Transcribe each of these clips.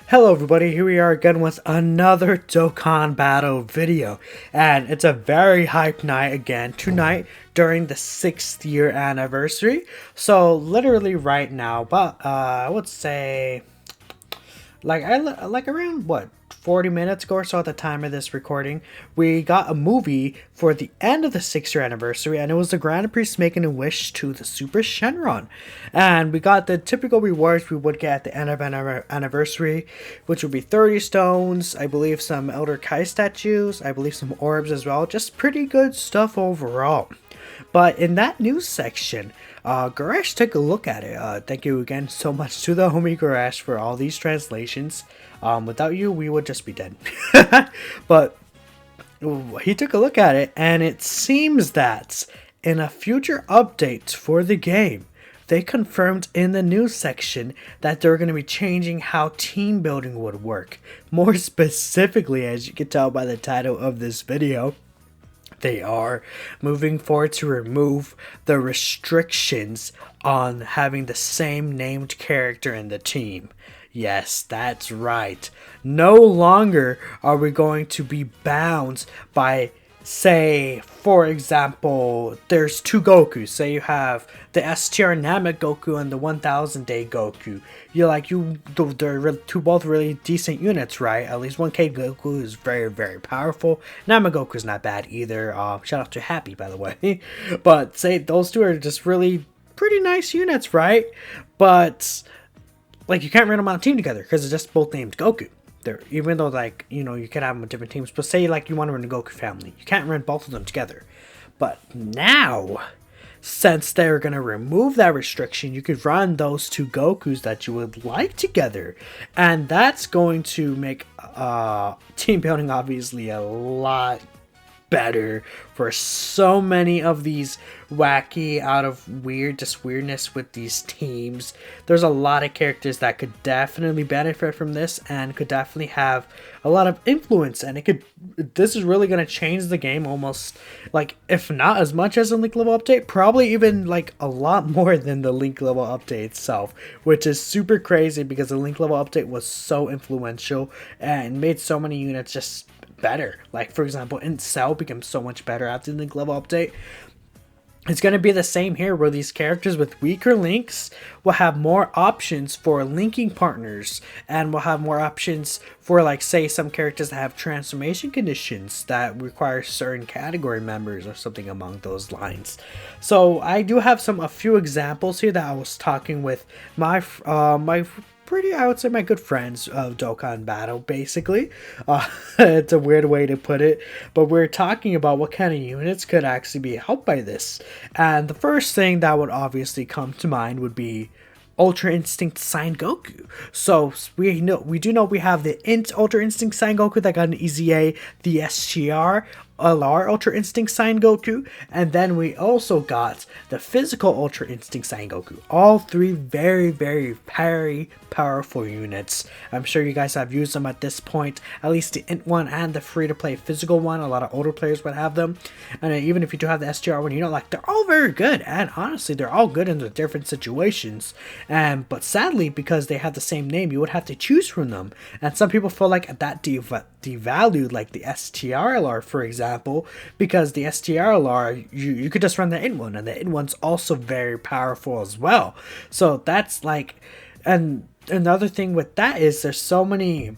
Hello everybody, here we are again with another Dokkan battle video, and it's a very hype night again tonight during the 6th year anniversary. So literally right now, but I would say like around what 40 minutes ago or so at the time of this recording, we got a movie for the end of the 6th year anniversary, and it was the Grand Prix making a wish to the Super Shenron. And we got the typical rewards we would get at the end of an anniversary, which would be 30 stones, I believe some Elder Kai statues, I believe some orbs as well. Just pretty good stuff overall. But in that news section, Garesh took a look at it. Thank you again so much to the homie Garesh for all these translations. Without you, we would just be dead. But he took a look at it, and it seems that in a future update for the game, they confirmed in the news section that they're going to be changing how team building would work. More specifically, as you can tell by the title of this video, they are moving forward to remove the restrictions on having the same named character in the team. Yes, that's right. No longer are we going to be bound by, say, for example, there's two Gokus. Say you have the STR Namek Goku and the 1000 Day Goku. They're two both really decent units, right? At least 1K Goku is very, very powerful. Namek Goku is not bad either. Shout out to Happy, by the way. But say those two are just really pretty nice units, right? But like, you can't run them on a team together because it's just both named Goku. Even though, like, you know, you can have them in different teams, but say like you want to run a Goku family, you can't run both of them together. But now, since they're going to remove that restriction, you could run those two Gokus that you would like together, and that's going to make team building obviously a lot better for so many of these wacky weirdness with these teams. There's a lot of characters that could definitely benefit from this and could definitely have a lot of influence, and this is really going to change the game almost, like, if not as much as a link level update, probably even like a lot more than the link level update itself, which is super crazy because the link level update was so influential and made so many units just better. Like, for example, Cell became so much better after the link level update. It's going to be the same here, where these characters with weaker links will have more options for linking partners, and will have more options for, like, say, some characters that have transformation conditions that require certain category members or something among those lines. So I do have a few examples here that I was talking with my I would say my good friends of Dokkan Battle, basically. It's a weird way to put it, but we're talking about what kind of units could actually be helped by this. And the first thing that would obviously come to mind would be Ultra Instinct Saiyan Goku. So we do know we have the Ultra Instinct Saiyan Goku that got an EZA, the SGR LR Ultra Instinct Saiyan Goku, and then we also got the physical Ultra Instinct Saiyan Goku. All three very, very powerful units. I'm sure you guys have used them at this point, at least the int one and the free-to-play physical one. A lot of older players would have them, and even if you do have the SGR one, you know, like, they're all very good, and honestly, they're all good in their different situations. But sadly, because they have the same name, you would have to choose from them, and some people feel like that devalued, like, the STRLR, for example, because the STRLR, you could just run the int one, and the int one's also very powerful as well. So that's like, and another thing with that is there's so many,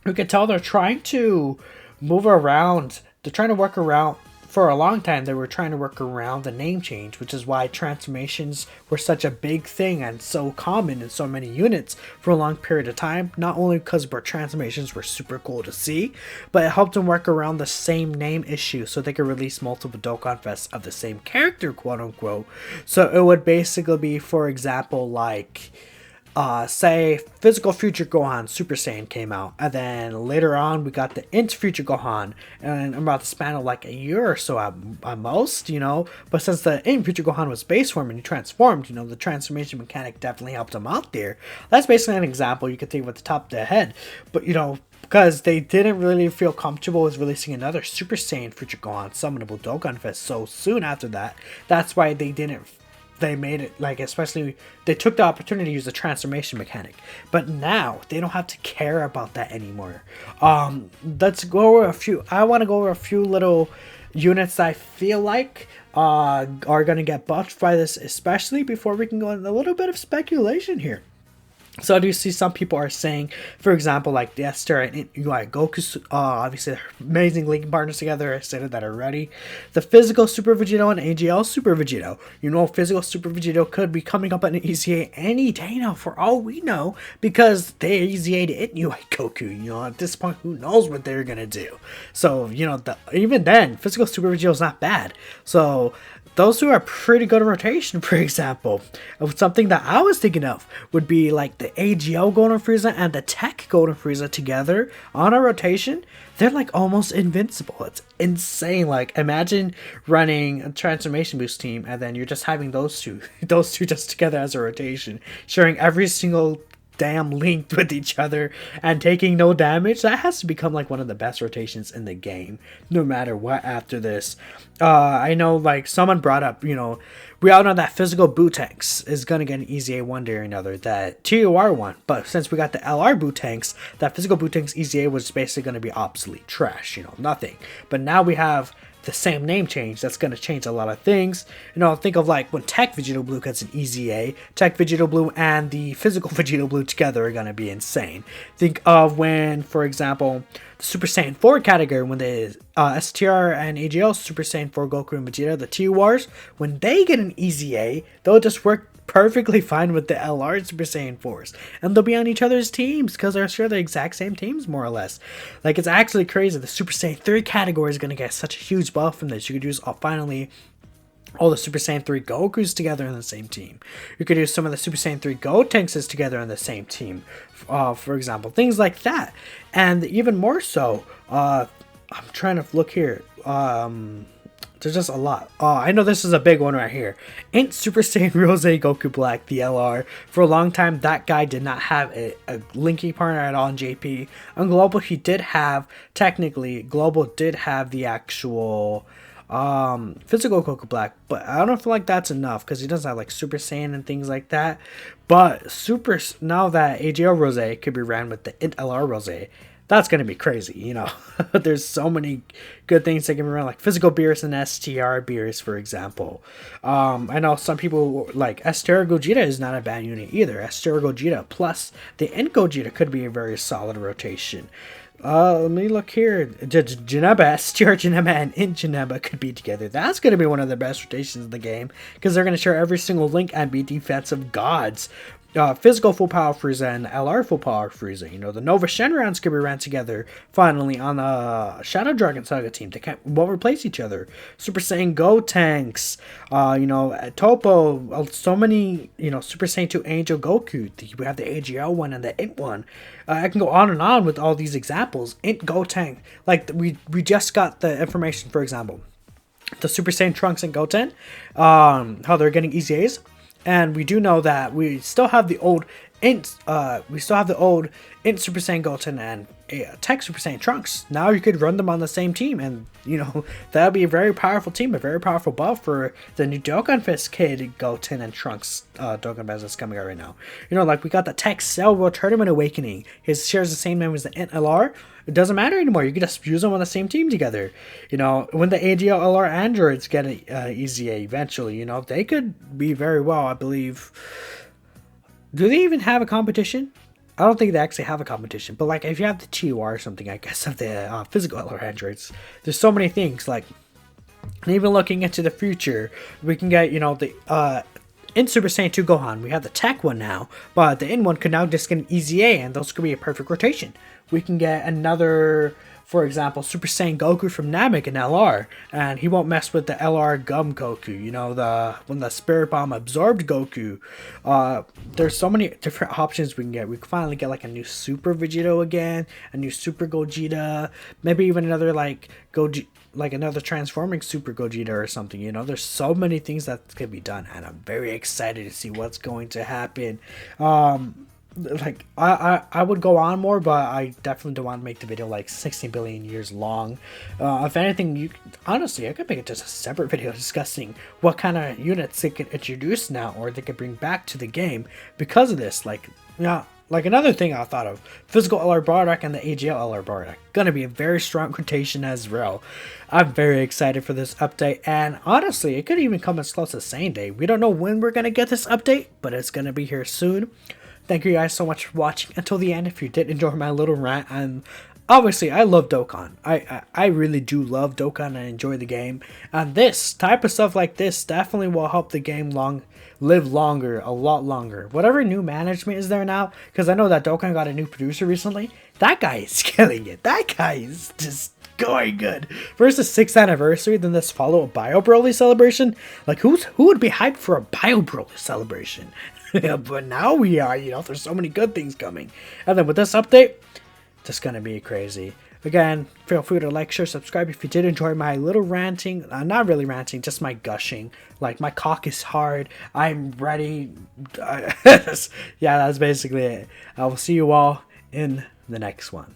you can tell they're trying to move around, they're trying to work around. For a long time, they were trying to work around the name change, which is why transformations were such a big thing and so common in so many units for a long period of time. Not only because transformations were super cool to see, but it helped them work around the same name issue so they could release multiple Dokkan Fests of the same character, quote unquote. So it would basically be, for example, like, say Physical Future Gohan Super Saiyan came out, and then later on we got the Int Future Gohan, and about the span of like a year or so at most, you know. But since the Int Future Gohan was base form and he transformed, you know, the transformation mechanic definitely helped him out there. That's basically an example you could think with the top of the head. But, you know, because they didn't really feel comfortable with releasing another Super Saiyan Future Gohan summonable Dokkan Fest so soon after that, that's why they didn't they made it like, especially they took the opportunity to use the transformation mechanic, but now they don't have to care about that anymore. Let's go over a few. I want to go over a few little units that I feel like are gonna get buffed by this, especially before we can go into a little bit of speculation here. So I do see some people are saying, for example, like the Esther and UI Goku, obviously they're amazing linking partners together. I stated that already. The physical Super Vegito and AGL Super Vegito. You know, physical Super Vegito could be coming up in an EZA any day now, for all we know, because they EZA'd it UI Goku. You know, at this point, who knows what they're gonna do? So, you know, even then, physical Super Vegito is not bad. So those two are pretty good in rotation. For example, something that I was thinking of would be like the AGL Golden Frieza and the Tech Golden Frieza together on a rotation. They're like almost invincible. It's insane. Like, imagine running a transformation boost team and then you're just having those two just together as a rotation, sharing every single damn linked with each other and taking no damage. That has to become like one of the best rotations in the game, no matter what. After this, I know like someone brought up, you know, we all know that physical Bootanks is gonna get an EZA one day or another, that TUR one, but since we got the LR Bootanks, that physical Bootanks EZA was basically gonna be obsolete trash, you know, nothing. But now we have the same name change. That's going to change a lot of things. You know, think of like when Tech Vegito Blue gets an EZA. Tech Vegito Blue and the physical Vegito Blue together are going to be insane. Think of when, for example, the Super Saiyan 4 category, when the STR and AGL Super Saiyan 4 Goku and Vegeta, the TURs, when they get an EZA, they'll just work perfectly fine with the LR Super Saiyan 4s, and they'll be on each other's teams because they're sure the exact same teams, more or less. Like, it's actually crazy. The Super Saiyan 3 category is going to get such a huge buff from this. You could use finally all the Super Saiyan 3 Gokus together in the same team. You could use some of the Super Saiyan 3 Gotenks together in the same team, for example, things like that. And even more so, I'm trying to look here. There's just a lot. I know this is a big one right here. Ain't Super Saiyan Rose Goku Black, the LR. For a long time, that guy did not have a linking partner at all in JP. On Global, he did have, technically, Global did have the actual physical Goku Black, but I don't feel like that's enough because he doesn't have like Super Saiyan and things like that. But now that AGL Rose could be ran with the LR Rose, that's going to be crazy, you know. There's so many good things that can be run, like physical Beerus and STR Beerus, for example. I know some people, like STR Gogeta is not a bad unit either. STR Gogeta plus the Int Gogeta could be a very solid rotation. Let me look here. Janeba, STR Janeba, and Int Janeba could be together. That's going to be one of the best rotations in the game because they're going to share every single link and be defensive gods. Physical full power Frieza and LR full power Frieza. You know, the Nova Shenrons could be ran together finally on the Shadow Dragon Saga team. They won't replace each other. Super Saiyan Gotenks, you know, Topo, so many, you know, Super Saiyan 2 Angel Goku. We have the AGL one and the Int one. I can go on and on with all these examples. Int Gotenk, like we just got the information, for example, the Super Saiyan Trunks and Goten, how they're getting EZAs. And we do know that we still have the old Int Super Saiyan Goten and Tech Super Saiyan Trunks. Now you could run them on the same team, and you know that would be a very powerful team, a very powerful buff for the new Dokkan Fist Kid Goten and Trunks Dokkan Fist that's coming out right now. You know, like we got the Tech Cell World Tournament Awakening. His shares the same name as the Int LR. It doesn't matter anymore. You can just use them on the same team together. You know, when the AGL LR androids get an EZA eventually, you know, they could be very well, I believe. Do they even have a competition? I don't think they actually have a competition. But, like, if you have the TUR or something, I guess, of the physical LR androids, there's so many things. Like, and even looking into the future, we can get, you know, the in Super Saiyan 2 Gohan, we have the Tech one now, but the Int one could now just get an EZA, and those could be a perfect rotation. We can get another, for example, Super Saiyan Goku from Namek in LR, and he won't mess with the LR Gum Goku, you know, when the Spirit Bomb absorbed Goku. There's so many different options we can get. We can finally get like a new Super Vegito again, a new Super Gogeta, maybe even another like another transforming Super Gogeta or something, you know. There's so many things that can be done, and I'm very excited to see what's going to happen. like I would go on more, but I definitely don't want to make the video like 16 billion years long. If anything, honestly, I could make it just a separate video discussing what kind of units they could introduce now or they could bring back to the game because of this. Like, yeah. Like another thing I thought of, physical LR Bardock and the AGL LR Bardock. Gonna be a very strong rotation as well. I'm very excited for this update, and honestly, it could even come as close as same day. We don't know when we're gonna get this update, but it's gonna be here soon. Thank you guys so much for watching until the end. If you did enjoy my little rant, and obviously I love Dokkan. I really do love Dokkan and enjoy the game. And this type of stuff like this definitely will help the game live longer, a lot longer. Whatever new management is there now, because I know that Dokkan got a new producer recently. That guy is killing it. That guy is just going good. First the 6th anniversary, then this follow a Bio Broly celebration. Like who would be hyped for a Bio Broly celebration? But now we are, there's so many good things coming. And then with this update, just gonna be crazy. Again, feel free to like, share, subscribe if you did enjoy my little ranting. Not really ranting, just my gushing. Like, my cock is hard. I'm ready. Yeah, that's basically it. I will see you all in the next one.